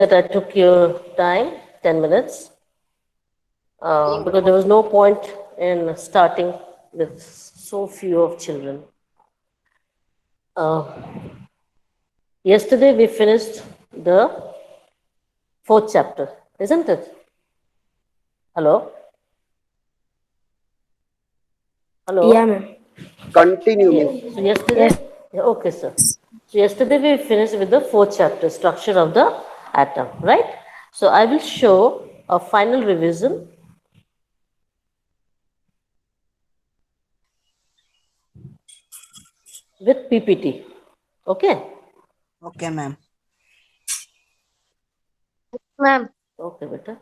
that I took your time, 10 minutes, because there was no point in starting with so few of children. Uh, Yesterday we finished the fourth chapter, isn't it? Hello? Yeah, Hello? ma'am. Continue, Yes. miss. So yesterday, Yes, yeah, okay, sir. So yesterday we finished with the fourth chapter, structure of the atom, right? So I will show a final revision with PPT. Okay? Okay, ma'am. ma'am. Okay, beta.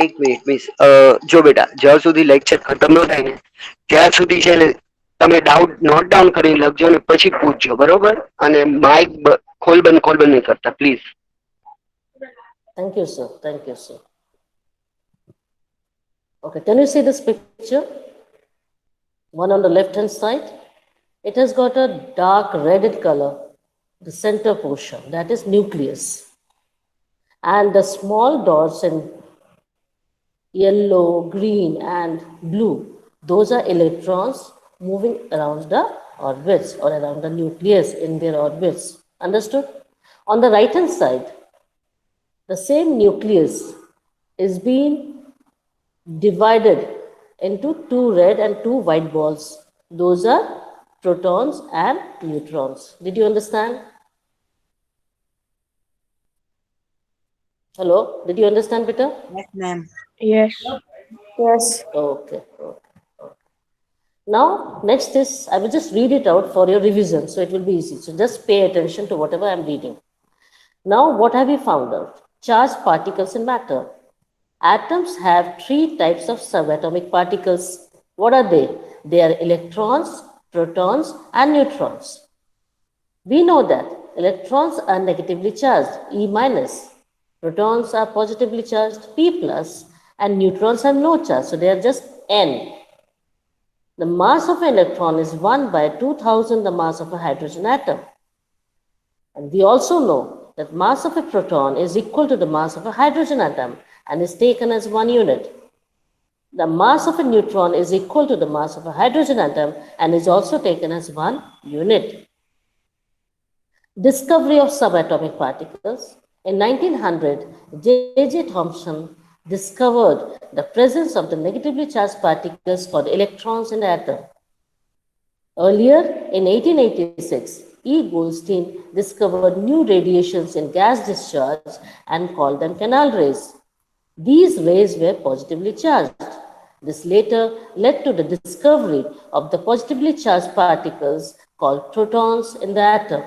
એક minute miss જો બેટા જ્યાં સુધી lecture ખતમ ન થાય ને ત્યાં સુધી છે ને તમે ડાઉટ નોટ ડાઉન કરી લખજો ને પછી પૂછજો બરોબર અને માઇક ખોલ બંધ નહીં કરતા please. Thank you, sir. Thank you, sir. Okay, can you see this picture? One on the left hand side. It has got a dark red in color, the center portion, that is nucleus. And the small dots in yellow, green, and blue, those are electrons moving around the orbits or around the nucleus in their orbits. Understood? On the right hand side, the same nucleus is being divided into two red and two white balls. Those are protons and neutrons. Did you understand? Hello? Did you understand, Peter? Yes, ma'am. Yes. Yes. Okay. Okay. Now, next is, I will just read it out for your revision, so it will be easy. So just pay attention to whatever I am reading. Now, what have we found out? Charged particles in matter. Atoms have three types of subatomic particles. What are they? They are electrons, protons, and neutrons. We know that electrons are negatively charged, E minus. Protons are positively charged, P plus, and neutrons have no charge, so they are just N. The mass of an electron is 1 by 2000 the mass of a hydrogen atom. And we also know that mass of a proton is equal to the mass of a hydrogen atom and is taken as 1 unit. The mass of a neutron is equal to the mass of a hydrogen atom and is also taken as 1 unit. Discovery of subatomic particles. In 1900, J.J. Thomson discovered the presence of the negatively charged particles called electrons in the atom. Earlier, in 1886, E. Goldstein discovered new radiations in gas discharge and called them canal rays. These rays were positively charged. This later led to the discovery of the positively charged particles called protons in the atom.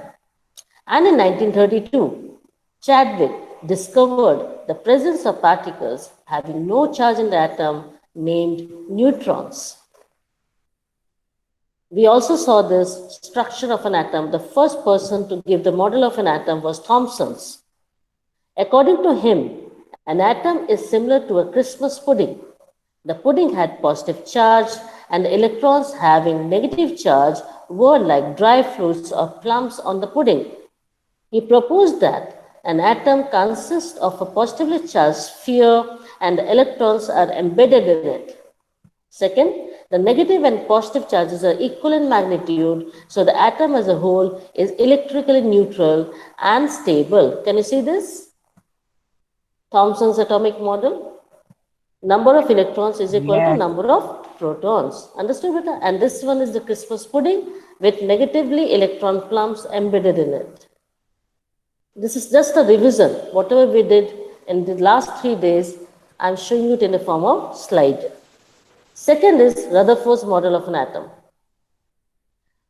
And in 1932, Chadwick discovered the presence of particles having no charge in the atom named neutrons. We also saw this structure of an atom. The first person to give the model of an atom was Thomson's. According to him, an atom is similar to a Christmas pudding. The pudding had positive charge, and the electrons having negative charge were like dry fruits or plums on the pudding. He proposed that an atom consists of a positively charged sphere and the electrons are embedded in it. Second, the negative and positive charges are equal in magnitude, so the atom as a whole is electrically neutral and stable. Can you see this? Thomson's atomic model. Number of electrons is equal to Yes. number of protons. Understood, beta? And this one is the Christmas pudding with negatively electron plums embedded in it. This is just a revision. Whatever we did in the last 3 days, I'm showing it in the form of slide. Second is Rutherford's model of an atom.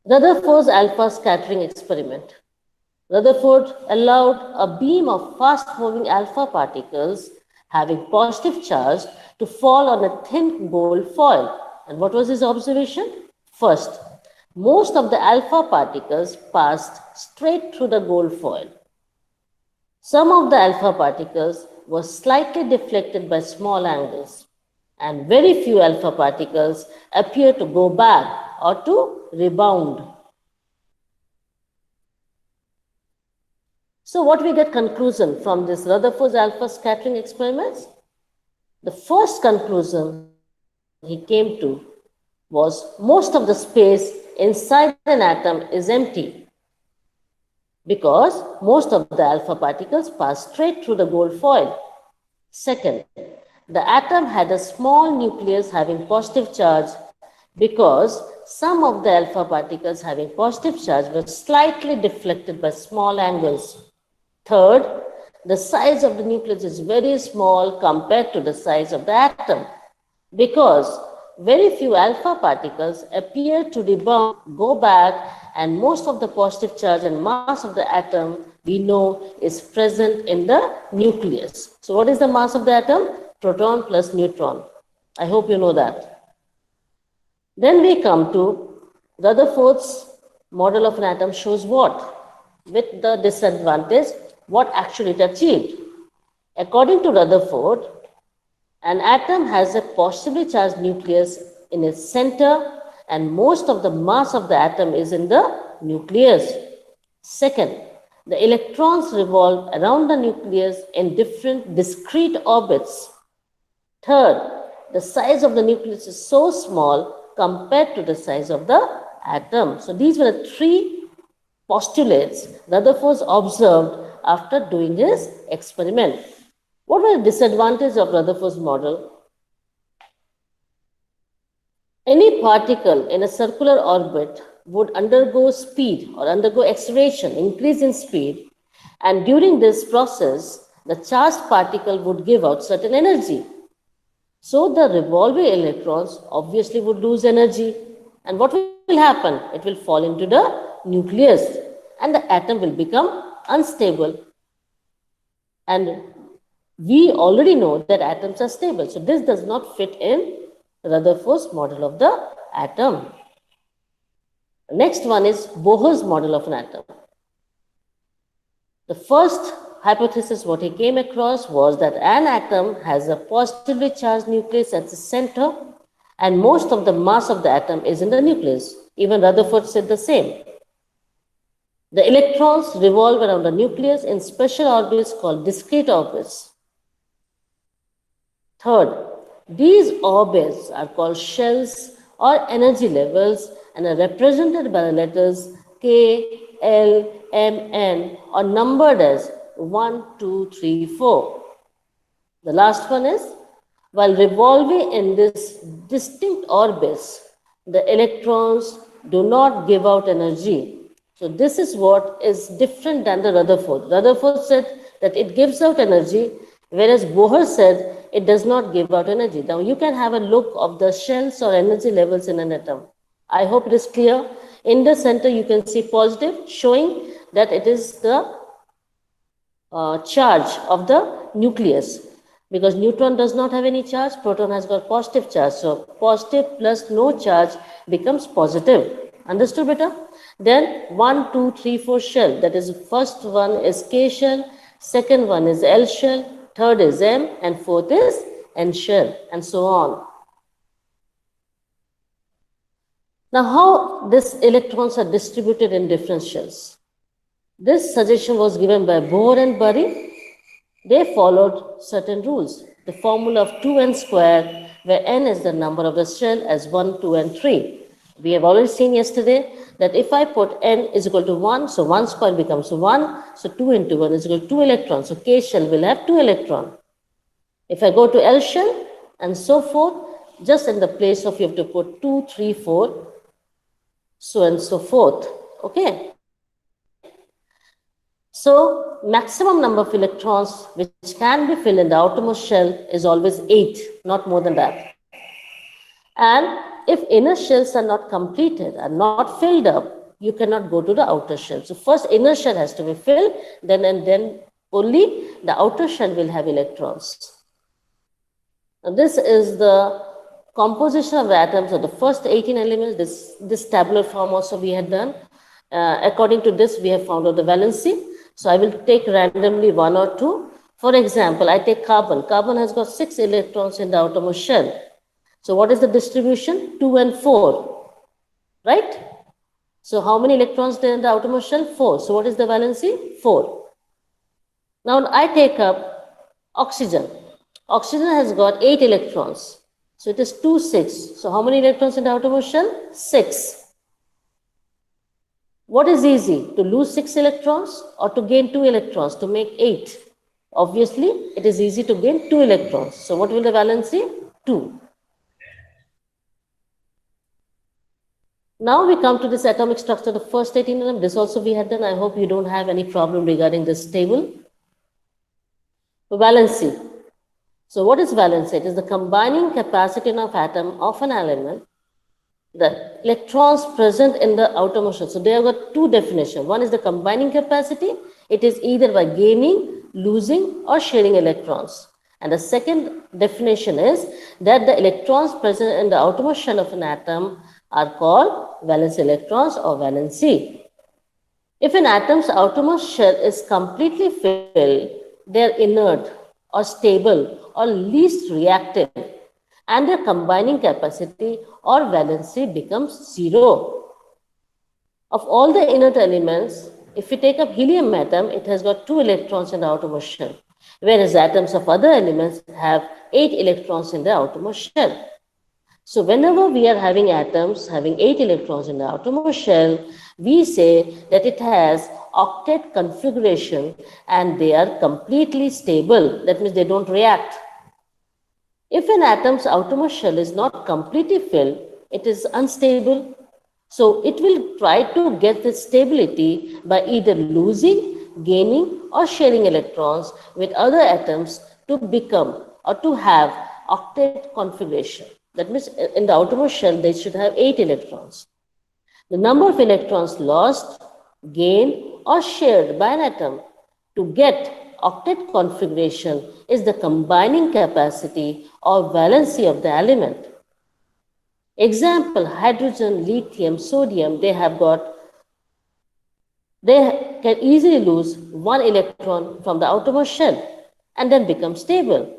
Rutherford's alpha scattering experiment. Rutherford allowed a beam of fast-moving alpha particles having positive charge to fall on a thin gold foil. And what was his observation? First, most of the alpha particles passed straight through the gold foil. Some of the alpha particles were slightly deflected by small angles, and very few alpha particles appear to go back or to rebound. So what we get conclusion from this Rutherford's alpha scattering experiments? The first conclusion he came to was most of the space inside an atom is empty because most of the alpha particles pass straight through the gold foil. Second, the atom had a small nucleus having positive charge because some of the alpha particles having positive charge were slightly deflected by small angles. Third, the size of the nucleus is very small compared to the size of the atom because very few alpha particles appear to rebound, go back, and most of the positive charge and mass of the atom we know is present in the nucleus. So what is the mass of the atom? Proton plus neutron. I hope you know that. Then we come to Rutherford's model of an atom shows what? With the disadvantage, what actually it achieved. According to Rutherford, an atom has a positively charged nucleus in its center and most of the mass of the atom is in the nucleus. Second, the electrons revolve around the nucleus in different discrete orbits. Third, the size of the nucleus is so small compared to the size of the atom. So these were the three postulates Rutherford observed after doing his experiment. What were the disadvantages of Rutherford's model? Any particle in a circular orbit would undergo speed or undergo acceleration, increase in speed, and during this process, the charged particle would give out certain energy. So the revolving electrons obviously would lose energy. And what will happen? It will fall into the nucleus and the atom will become unstable. And we already know that atoms are stable. So this does not fit in Rutherford's model of the atom. Next one is Bohr's model of an atom. The first hypothesis what he came across was that an atom has a positively charged nucleus at the center and most of the mass of the atom is in the nucleus. Even Rutherford said the same. The electrons revolve around the nucleus in special orbits called discrete orbits. Third, these orbits are called shells or energy levels and are represented by the letters K, L, M, N or numbered as 1, 2, 3, 4. The last one is, while revolving in this distinct orbits, the electrons do not give out energy. So this is what is different than the Rutherford. Rutherford said that it gives out energy, whereas Bohr said it does not give out energy. Now you can have a look of the shells or energy levels in an atom. I hope it is clear. In the center you can see positive showing that it is the charge of the nucleus. Because neutron does not have any charge, proton has got positive charge. So positive plus no charge becomes positive. Understood, beta? Then 1, 2, 3, 4 shell. That is, first one is K shell, second one is L shell, third is M, and fourth is N shell, and so on. Now, how these electrons are distributed in different shells? This suggestion was given by Bohr and Bury. They followed certain rules. The formula of 2n square, where n is the number of the shell as 1, 2, and 3. We have already seen yesterday that if I put n is equal to 1, so 1 square becomes 1, so 2 into 1 is equal to 2 electrons. So K shell will have 2 electrons. If I go to L shell and so forth, just in the place of you have to put 2, 3, 4, so and so forth. Okay. So maximum number of electrons which can be filled in the outermost shell is always 8, not more than that. And if inner shells are not completed, are not filled up, you cannot go to the outer shell. So first inner shell has to be filled, then only the outer shell will have electrons. Now this is the composition of the atoms of the first 18 elements. This tabular form also we had done. According to this, we have found out the valency. So I will take randomly 1 or 2. For example, I take carbon. Carbon has got 6 electrons in the outermost shell. So what is the distribution? 2 and 4, right? So how many electrons there in the outermost shell? 4. So what is the valency? 4. Now I take up oxygen. Oxygen has got 8 electrons. So it is 2, 6. So how many electrons in the outermost shell? 6. What is easy? To lose 6 electrons or to gain 2 electrons to make 8? Obviously, it is easy to gain 2 electrons. So what will the valency? 2. Now we come to this atomic structure, the first 18 atom. This also we had done. I hope you don't have any problem regarding this table. Valency. So what is valency? It is the combining capacity of atom of an element, the electrons present in the outermost shell. So they have got two definitions. One is the combining capacity. It is either by gaining, losing, or sharing electrons. And the second definition is that the electrons present in the outermost shell of an atom are called valence electrons or valency. If an atom's outermost shell is completely filled, they are inert or stable or least reactive, and their combining capacity or valency becomes 0. Of all the inert elements, if we take up helium atom, it has got 2 electrons in the outermost shell, whereas atoms of other elements have 8 electrons in the outermost shell. So whenever we are having atoms having 8 electrons in the outermost shell, we say that it has octet configuration and they are completely stable. That means they don't react. If an atom's outermost shell is not completely filled, it is unstable. So it will try to get the stability by either losing, gaining, or sharing electrons with other atoms to become or to have octet configuration. That means in the outermost shell, they should have 8 electrons. The number of electrons lost, gained, or shared by an atom to get octet configuration is the combining capacity or valency of the element. Example, hydrogen, lithium, sodium, they can easily lose 1 electron from the outermost shell and then become stable.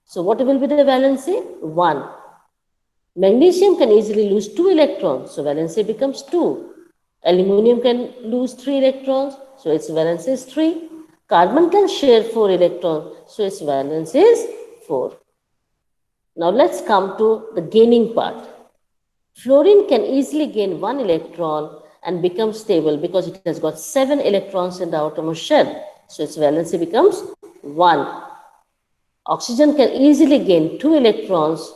So what will be the valency? 1. Magnesium can easily lose 2 electrons, so valency becomes 2. Aluminium can lose 3 electrons, so its valence is 3. Carbon can share 4 electrons, so its valence is 4. Now let's come to the gaining part. Fluorine can easily gain 1 electron and become stable because it has got 7 electrons in the outermost shell, so its valency becomes 1. Oxygen can easily gain 2 electrons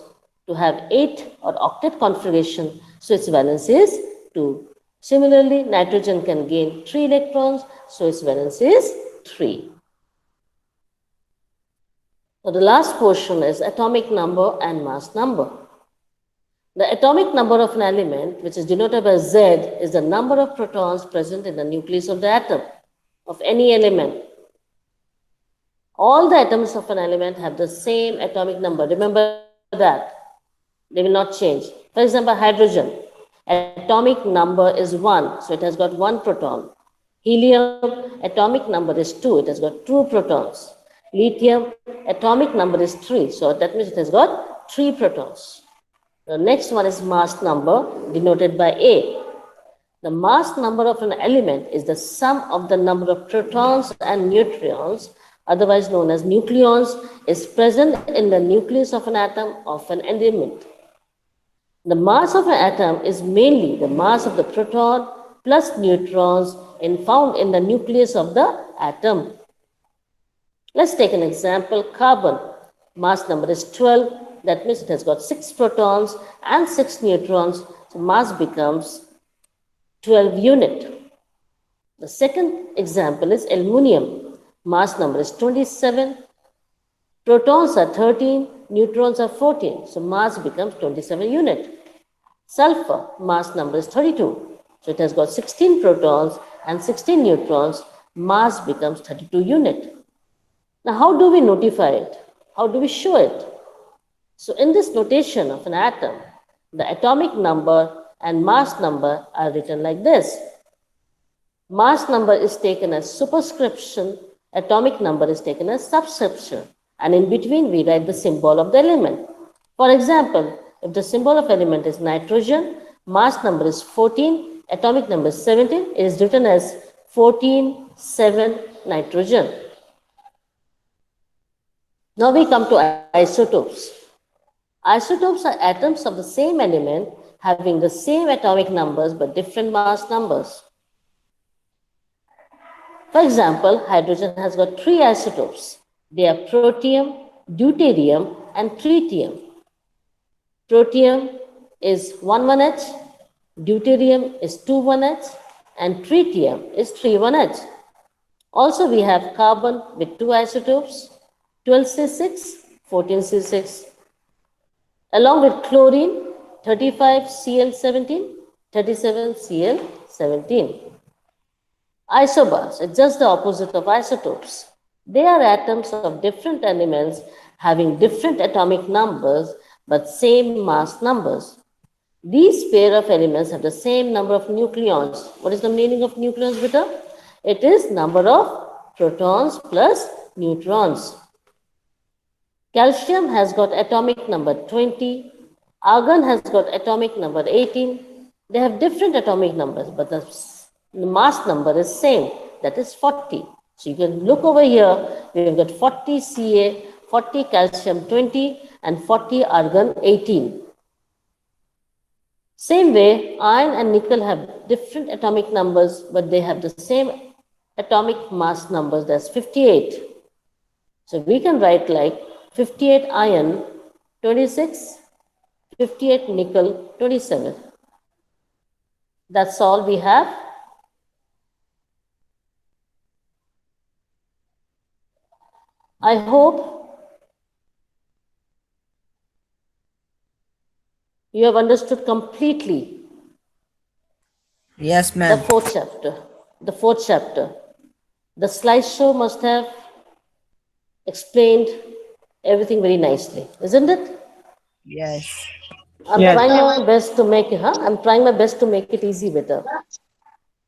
to have 8 or octet configuration, so its valence is 2. Similarly, nitrogen can gain 3 electrons, so its valence is 3. Now the last portion is atomic number and mass number. The atomic number of an element, which is denoted by Z, is the number of protons present in the nucleus of the atom of any element. All the atoms of an element have the same atomic number. Remember that. They will not change. For example, hydrogen, atomic number is 1, so it has got 1 proton. Helium, atomic number is 2, it has got 2 protons. Lithium, atomic number is 3, so that means it has got 3 protons. The next one is mass number, denoted by A. The mass number of an element is the sum of the number of protons and neutrons, otherwise known as nucleons, is present in the nucleus of an atom of an element. The mass of an atom is mainly the mass of the proton plus neutrons found in the nucleus of the atom. Let's take an example, carbon. Mass number is 12, that means it has got 6 protons and 6 neutrons, so mass becomes 12 unit. The second example is aluminum. Mass number is 27, protons are 13, neutrons are 14, so mass becomes 27 unit. Sulfur, mass number is 32, so it has got 16 protons and 16 neutrons, mass becomes 32 unit. Now how do we notify it? How do we show it? So in this notation of an atom, the atomic number and mass number are written like this. Mass number is taken as superscription, atomic number is taken as subscription, and in between we write the symbol of the element. For example, if the symbol of element is nitrogen, mass number is 14, atomic number is 17, it is written as 14, 7 nitrogen. Now we come to isotopes. Isotopes are atoms of the same element having the same atomic numbers but different mass numbers. For example, hydrogen has got three isotopes. They are protium, deuterium, and tritium. Protium is 1,1H, deuterium is 2,1H, and tritium is 3,1H. Also, we have carbon with two isotopes, 12C6, 14C6, along with chlorine, 35Cl17, 37Cl17. Isobars are just the opposite of isotopes. They are atoms of different elements having different atomic numbers but same mass numbers. These pair of elements have the same number of nucleons. What is the meaning of nucleons, beta? It is number of protons plus neutrons. Calcium has got atomic number 20. Argon has got atomic number 18. They have different atomic numbers, but the mass number is same, that is 40. So you can look over here, we've got 40 Ca, 40 calcium 20, and 40 argon 18. Same way, iron and nickel have different atomic numbers, but they have the same atomic mass numbers, that's 58. So we can write like 58 iron 26, 58 nickel 27. That's all we have. I hope you have understood completely Yes, the ma'am. fourth chapter. The fourth chapter. The slideshow must have explained everything very nicely, isn't it? Yes. I'm trying my best to make it, I'm trying my best to make it easy better.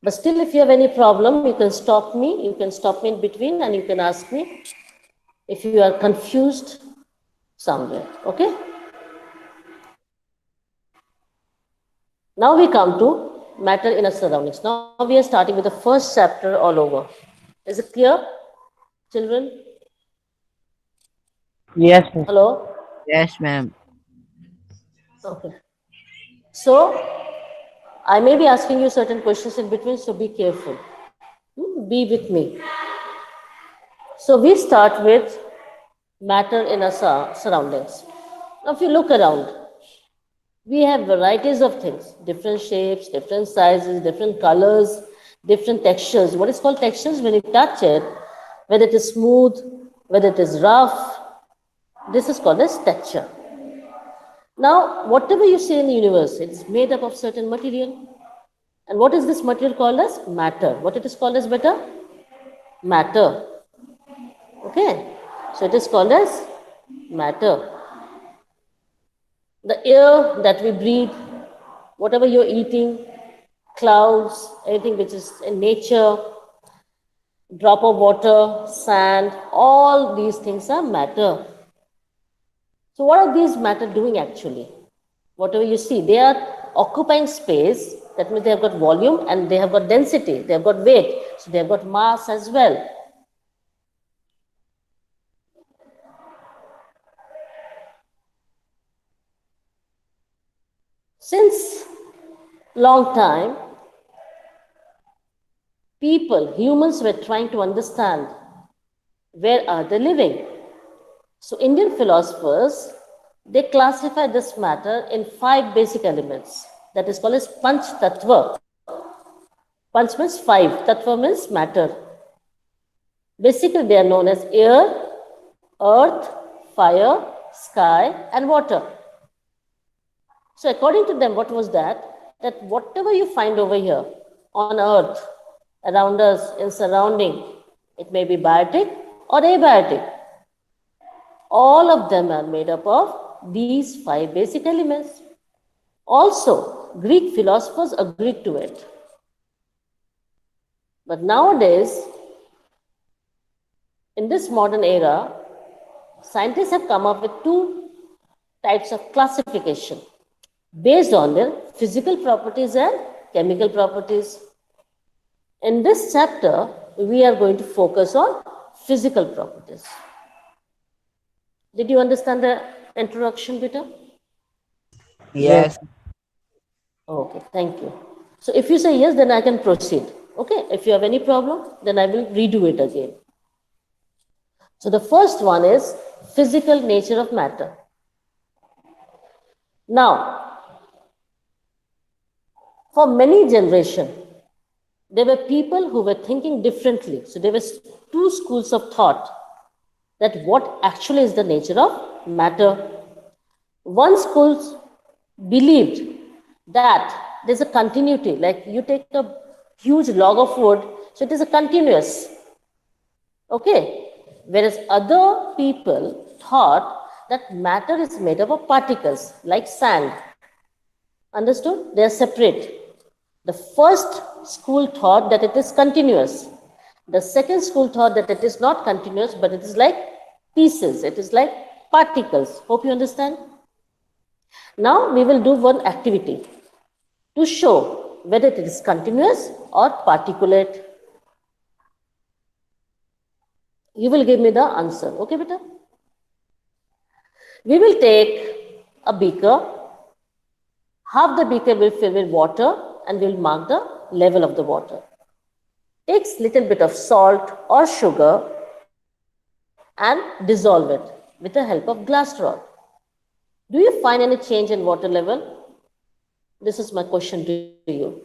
But still, if you have any problem, you can stop me. You can stop me in between and you can ask me if you are confused somewhere. Okay? Now we come to matter in our surroundings. Now we are starting with the first chapter all over. Is it clear, children? Yes, ma'am. Hello? Yes, ma'am. Okay. So, I may be asking you certain questions in between, so be careful. Be with me. So, we start with matter in our surroundings. Now, if you look around, we have varieties of things, different shapes, different sizes, different colors, different textures. What is called textures? When you touch it, whether it is smooth, whether it is rough, this is called as texture. Now, whatever you see in the universe, it is made up of certain material. And what is this material called as? Matter. What it is called as, beta? Matter. Okay. So it is called as matter. The air that we breathe, whatever you're eating, clouds, anything which is in nature, drop of water, sand, all these things are matter. So what are these matter doing actually? Whatever you see, they are occupying space. That means they have got volume and they have got density, they have got weight, so they have got mass as well. Since long time, humans were trying to understand where are they living. So Indian philosophers, they classify this matter in 5 basic elements. That is called as Panch Tattva. Panch means 5, Tattva means matter. Basically, they are known as air, earth, fire, sky, and water. So according to them, what was that? That whatever you find over here on earth, around us, in surrounding, it may be biotic or abiotic. All of them are made up of these 5 basic elements. Also, Greek philosophers agreed to it. But nowadays, in this modern era, scientists have come up with 2 types of classification based on their physical properties and chemical properties. In this chapter, we are going to focus on physical properties. Did you understand the introduction, Peter? Yes. Okay, thank you. So if you say yes, then I can proceed. Okay, if you have any problem, then I will redo it again. So the first one is physical nature of matter. Now, for many generations, there were people who were thinking differently. So there were two schools of thought that what actually is the nature of matter. One school believed that there's a continuity, like you take a huge log of wood, so it is a continuous. Okay. Whereas other people thought that matter is made up of particles like sand. Understood? They are separate. The first school thought that it is continuous. The second school thought that it is not continuous, but it is like pieces, it is like particles. Hope you understand. Now we will do one activity to show whether it is continuous or particulate. You will give me the answer. Okay, beta? We will take a beaker. Half the beaker will fill with water and we will mark the level of the water. Takes little bit of salt or sugar and dissolve it with the help of glass rod. Do you find any change in water level? This is my question to you.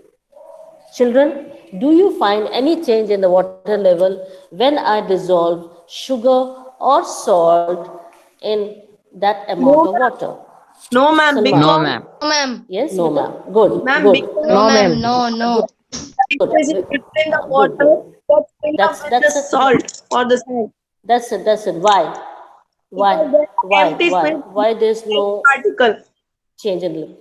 Children, do you find any change in the water level when I dissolve sugar or salt in that amount of water? No, ma'am. Big Salman. No, one. ma'am. No, ma'am. Yes, no, ma'am. Good, Ma'am, good. big one. No, ma'am. No, no. Good, Because it is in the good, water, good. that's filled up with the That's it. salt or the sand. That's it. That's it. Why? Because Why? there's Why? empty Why? space Why there's like no particle. change in level?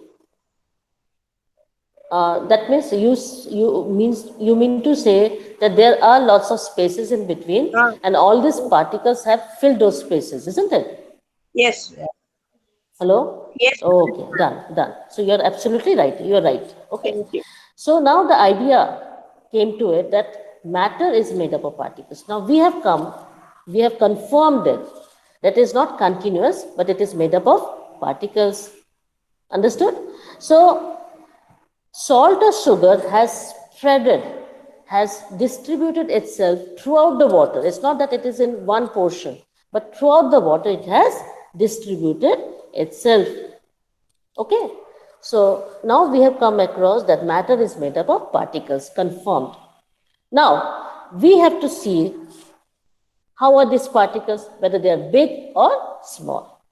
That means you mean to say that there are lots of spaces in between, Ah, and all these particles have filled those spaces, isn't it? yes. Hello? Yes, ma'am. Okay, done, done. So you're absolutely right. You're right. Okay. Thank you. So now the idea came to it that matter is made up of particles. Now we have confirmed it. That is not continuous, but it is made up of particles. Understood? So salt or sugar has spreaded, has distributed itself throughout the water. It's not that it is in one portion, but throughout the water it has distributed itself. Okay. So now we have come across that matter is made up of particles, confirmed. Now we have to see how are these particles, whether they are big or small.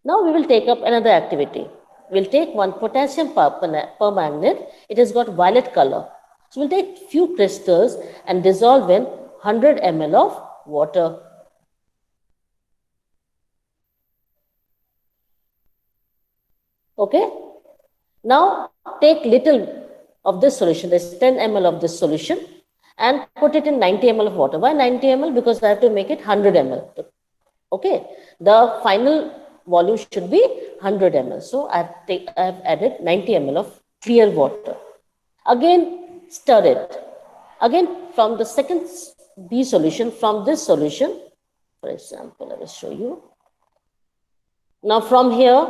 Now we will take up another activity. We'll take one potassium permanganate. It has got violet color. So we'll take few crystals and dissolve in 100 ml of water. Okay. Now take little of this solution, there's 10 ml of this solution, and put it in 90 ml of water. Why 90 ml? Because I have to make it 100 ml. Okay. The final volume should be 100 ml. So I have added 90 ml of clear water. Again, stir it. Again, from the second B solution, from this solution, for example, I will show you. Now from here,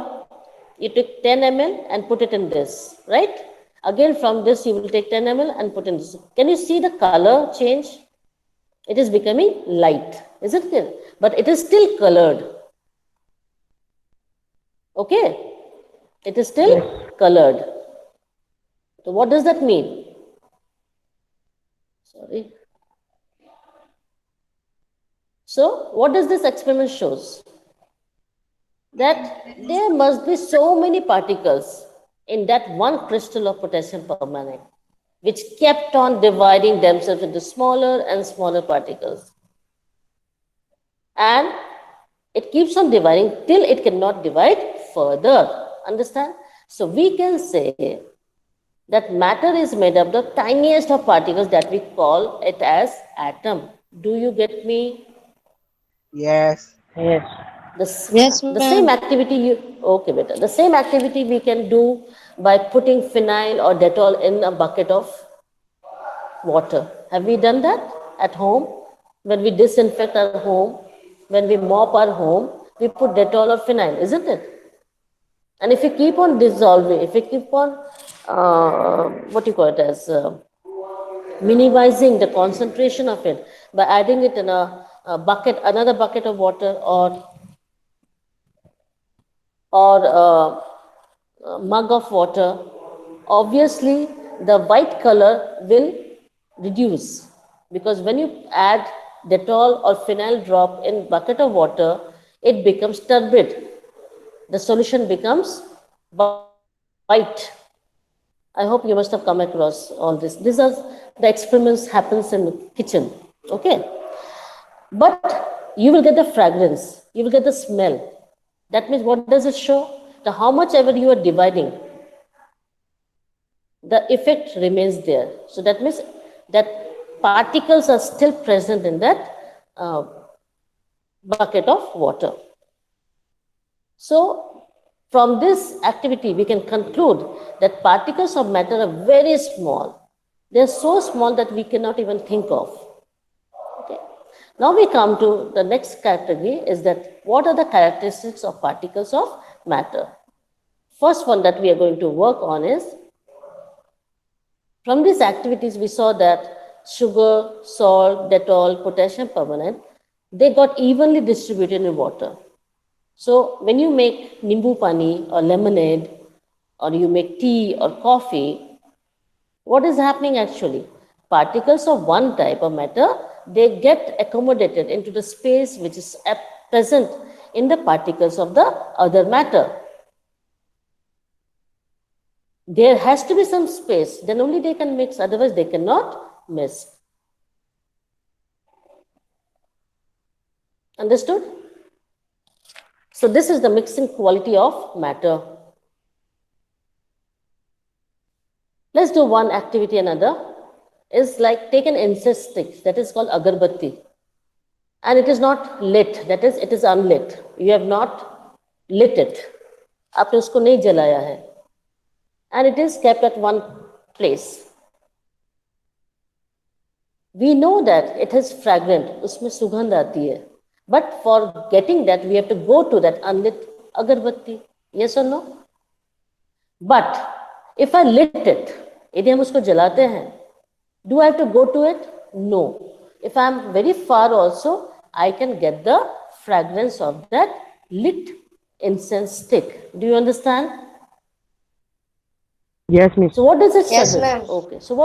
you take 10 ml and put it in this, right? Again, from this, you will take 10 ml and put in this. Can you see the color change? It is becoming light, isn't it? But it is still colored. Okay? It is still colored. So what does that mean? Sorry. So what does this experiment shows? That there must be so many particles in that one crystal of potassium permanganate, which kept on dividing themselves into smaller and smaller particles. And it keeps on dividing till it cannot divide further. Understand? So we can say that matter is made up of the tiniest of particles that we call it as atom. Do you get me? Yes. The, Yes, the ma'am. same activity okay, beta. The same activity we can do by putting phenyl or Dettol in a bucket of water. Have we done that at home? When we disinfect our home, when we mop our home, We put Dettol or phenyl, isn't it? And if you keep on dissolving, if you keep on, what you call it as, minimizing the concentration of it by adding it in a bucket, another bucket of water, or a mug of water, obviously the white color will reduce, because when you add Dettol or phenyl drop in bucket of water, it becomes turbid. The solution becomes white. I hope you must have come across all this. These are the experiments happens in kitchen. Okay. But you will get the fragrance, you will get the smell. That means what does it show? The how much ever you are dividing, the effect remains there. So that means that particles are still present in that bucket of water. So from this activity, we can conclude that particles of matter are very small. They are so small that we cannot even think of. Okay. Now we come to the next category, is that what are the characteristics of particles of matter? First one that we are going to work on is, from these activities we saw that sugar, salt, Dettol, potassium permanganate, they got evenly distributed in water. So when you make nimbu pani or lemonade, or you make tea or coffee, what is happening actually? Particles of one type of matter, they get accommodated into the space which is present in the particles of the other matter. There has to be some space, then only they can mix, otherwise they cannot mix. Understood? So this is the mixing quality of matter. Let's do one activity. Another is like take an incense stick, that is called agarbatti, and it is not lit, that is it is unlit. You have not lit it, आपने उसको नहीं जलाया है, and it is kept at one place. We know that it is fragrant, उसमें सुगंध आती है, but for getting that we have to go to that unlit agarbatti. Yes or no? But if I lit it, यदि हम उसको जलाते हैं, do I have to go to it? No. If I am very far also, I can get the fragrance of that lit incense stick. Do you understand? Yes, Miss. So what does it Yes, suggest? ma'am. Okay, so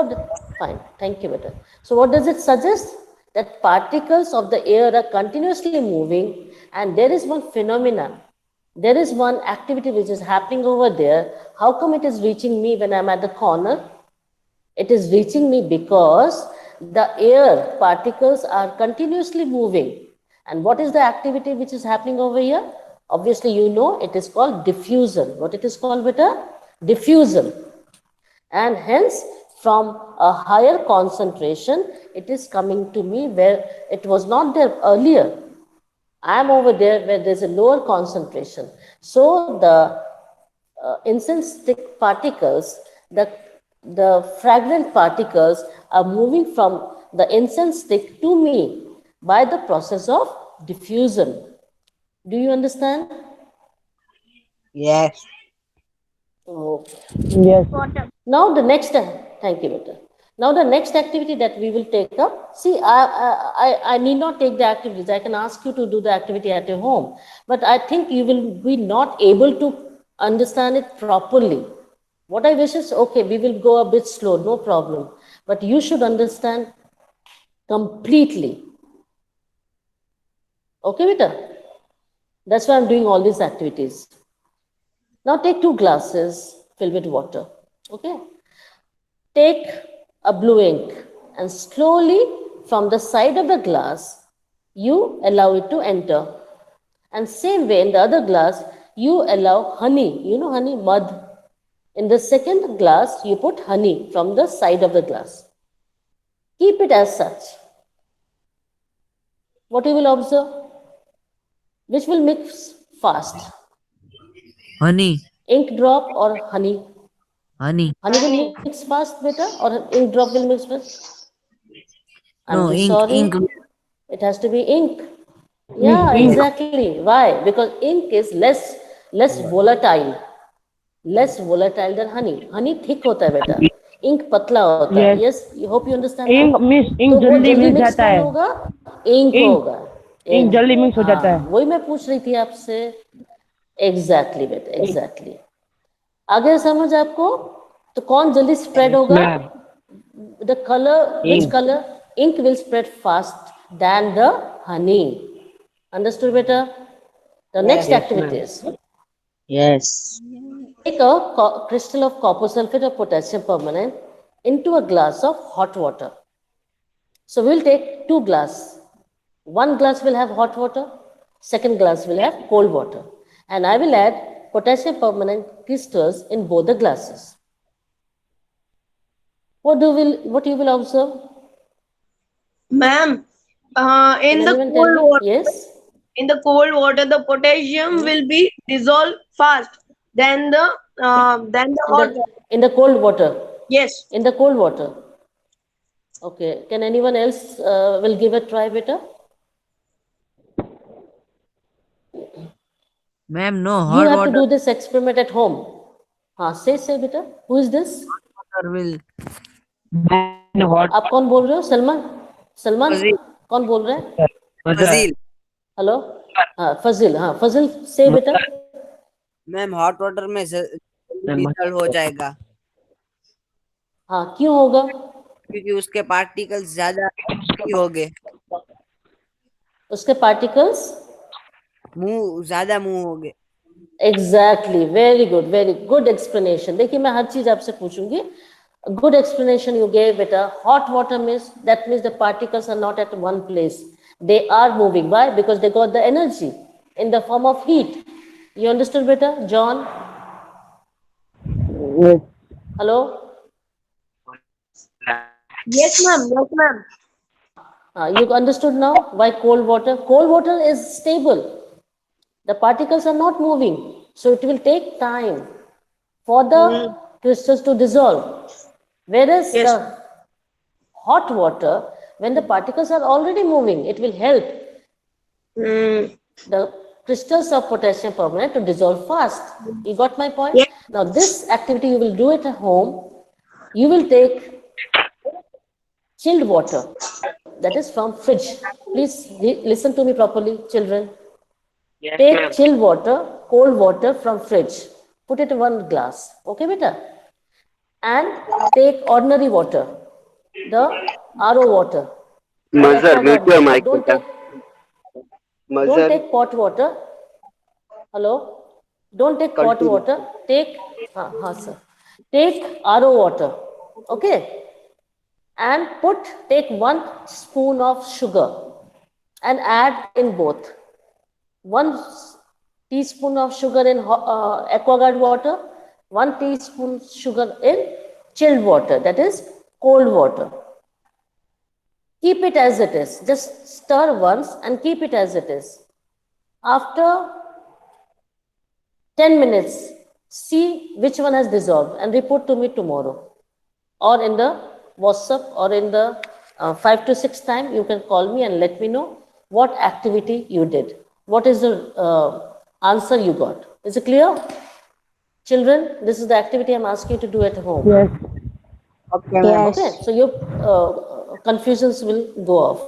fine, thank you, beta. So what does it suggest? That particles of the air are continuously moving, and there is one phenomenon. There is one activity which is happening over there. How come it is reaching me when I'm at the corner? It is reaching me because the air particles are continuously moving. And what is the activity which is happening over here? Obviously, you know it is called diffusion. What it is called, beta? Diffusion. And hence, from a higher concentration, it is coming to me where it was not there earlier. I am over there where there is a lower concentration. So the incense stick particles, the fragrant particles are moving from the incense stick to me by the process of diffusion. Do you understand? Yes. Okay. Yes. Now the next, thank you, Beta. Now the next activity that we will take up, see, I need not take the activities. I can ask you to do the activity at your home, but I think you will be not able to understand it properly. What I wish is, okay, we will go a bit slow, no problem, but you should understand completely. Okay, Beta? That's why I'm doing all these activities. Now take 2 glasses filled with water. Okay. Take a blue ink and slowly from the side of the glass, you allow it to enter. And same way in the other glass, you allow honey. You know honey, mud. In the second glass, you put honey from the side of the glass. Keep it as such. What you will observe? Which will mix fast? Honey. Ink drop or honey? Honey. Honey will mix fast, beta, or ink drop will mix fast? I'm No, very ink. sorry. Ink. It has to be ink. Yeah, exactly. Why? Because ink is less volatile than honey. Honey thick होता है बेटा, ink पतला होता है. Yes. Yes, you hope you understand ink that. Mix तो ink वो जल्दी जल्दी मिक्स मिक्स जाता कौन है. होगा? इंक इंक होगा. इंक जल्दी मिक्स हो जाता हाँ, है. वही मैं पूछ रही थी आपसे. एग्जैक्टली बेटा, एग्जैक्टली. आगे समझ आपको? तो कौन जल्दी स्प्रेड होगा? Ma'am The color, which ink. color? Ink will spread fast than the honey. Understood, beta? The next Yes, activity ma'am. is Yes. take a crystal of copper sulfate or potassium permanent into a glass of hot water. So we'll take 2 glass. One glass will have hot water, second glass will have cold water. And I will add potassium permanent crystals in both the glasses. What you will observe? Ma'am, Can in the anyone tell cold me? water, Yes? the potassium will be dissolved fast than the In the hot water. in the cold water. Yes. In the cold water. Okay. Can anyone else will give a try, beta? Ma'am, no You hot have to water do this experiment at home. Say beta. Who is this? will hot आप कौन बोल रहे हो? Salman? Salman? Fazil. कौन बोल रहे हैं? Mother. Fazil. Hello? हाँ, फजिल. हाँ, फजिल से बेटा. मैम हॉट वाटर में डिसॉल्व हो जाएगा हाँ, क्यों होगा? क्योंकि उसके पार्टिकल्स ज्यादा ही होंगे उसके पार्टिकल्स ज्यादा मूव होंगे एग्जैक्टली. Very good explanation. देखिए, मैं हर चीज आपसे पूछूंगी. Good explanation you gave, beta. Hot water means that means the particles are not at one place. They are moving. Why? Because they got the energy in the form of heat. You understood, beta? John? Hello? Yes, ma'am. Yes, ma'am. You understood now why cold water? Cold water is stable. The particles are not moving. So it will take time for the crystals to dissolve. Whereas Yes. the hot water, when the particles are already moving, it will help Mm. the crystals of potassium permanent to dissolve fast. You got my point? Yes. Now, this activity you will do it at home. You will take chilled water, that is from fridge. Please listen to me properly, children. Take chilled water, cold water from fridge. Put it in one glass. Okay, beta? And take ordinary water, the RO water, or major aquaguard mute your water. Mic बेटा. Don't मजर take pot water. Hello? Don't take pot continue. water. Take, sir. Take RO water. Okay? And take 1 spoon of sugar and add in both. 1 teaspoon of sugar in aquaguard water, 1 teaspoon sugar in chilled water, that is cold water. Keep it as it is. Just stir once and keep it as it is. After 10 minutes, see which one has dissolved and report to me tomorrow. Or in the WhatsApp or in the 5 to 6 time, you can call me and let me know what activity you did. What is the answer you got? Is it clear? Children, this is the activity I'm asking you to do at home. Yes. Okay, ma'am. Okay, so your confusions will go off.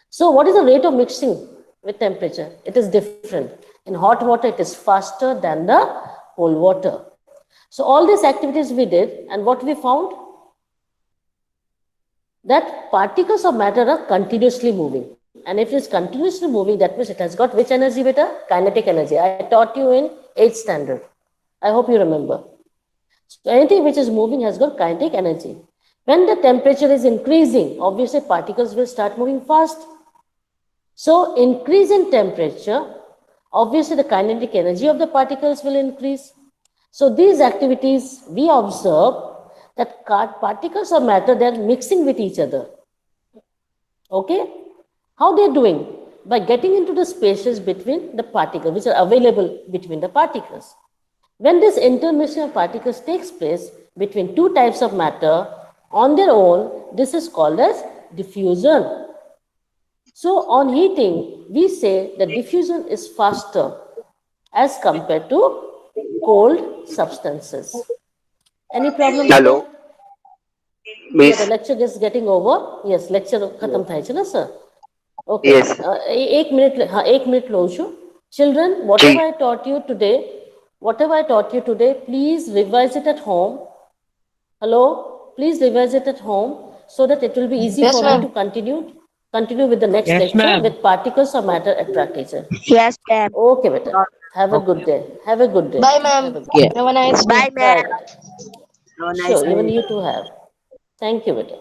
So what is the rate of mixing with temperature? It is different. In hot water, it is faster than the cold water. So all these activities we did, and what we found? That particles of matter are continuously moving. And if it is continuously moving, that means it has got which energy, beta? Kinetic energy. I taught you in 8th standard. I hope you remember. So anything which is moving has got kinetic energy. When the temperature is increasing, obviously particles will start moving fast. So increase in temperature, obviously the kinetic energy of the particles will increase. So these activities we observe that particles of matter, they are mixing with each other. Okay? How they are doing? By getting into the spaces between the particles, which are available between the particles. When this intermixing of particles takes place between two types of matter on their own, this is called as diffusion. So on heating, we say that diffusion is faster as compared to cold substances. Any problem? Hello. Yeah, Miss. the lecture is getting over. Yes, lecture खत्म થાય છે ને sir? Okay. Yes. एक minute लઉં છું. Children, whatever I taught you today, please revise it at home. Hello, please revise it at home so that it will be easy for me to continue with the next Yes, lecture ma'am. with particles or matter attractor. Yes, ma'am. Okay, beta. Have a good day. Have a good day. Bye, ma'am. Have a good day. Have a nice day. Bye, ma'am. Bye. Have a nice Sure, day. even you too have. Thank you, beta.